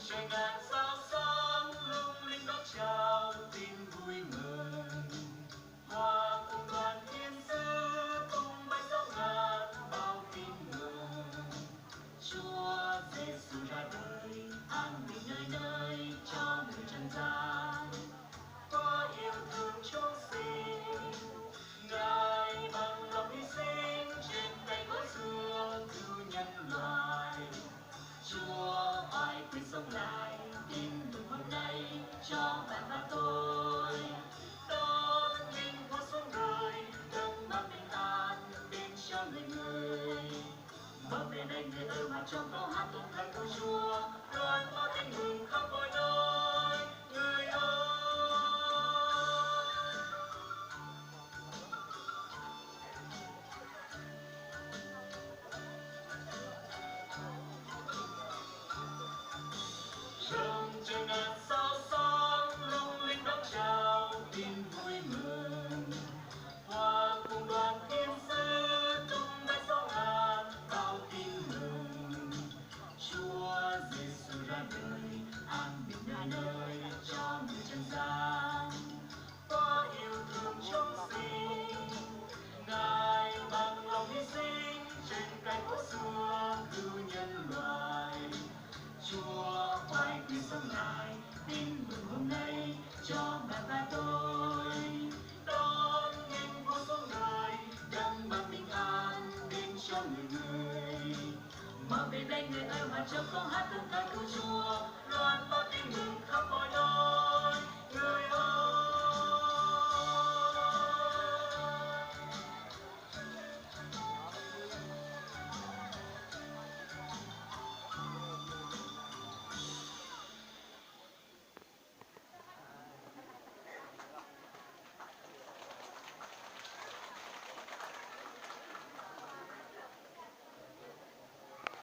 trời ngàn sao sáng lung linh đón chào tin vui mừng. Hòa cùng đoàn thiên sứ tung bay sóng ngàn bao tin mừng. Chúa Giêsu ra đời an bình nơi nơi cho người trần gian. Có yêu thương chúng sinh, Ngài bằng lòng hy sinh trên cánh gỗ xưa cứu nhân loại. Chúa ai quyết sống lại tin mừng hôm nay cho bạn và tôi. Đón linh hồn xuống đời đấng ban bình an đến cho người người. Mở về đây người ơi mà trong câu hát tung thành của Chúa loan tỏa tin mừng khắp mọi nơi. Người ơi, trong trời ngàn sao sáng lung linh đón chào tin vui mừng. Hòa cùng đoàn thiên sứ tung bay sóng ngàn bao tin mừng. Chúa Giêsu ra đời an bình nơi nơi cho người trần gian. Có yêu thương chúng sinh, Ngài bằng lòng hy sinh trên cánh gỗ xưa cứu nhân loại. Chúa oai quyền sống lại tin mừng hôm nay cho bạn và tôi. Đón nghinh vua xuống đời đấng ban bình an đến cho người người. Mở về đây người ơi mà trong câu hát tung ca cứu Chúa loan tỏa tin mừng khắp mọi nơi. Người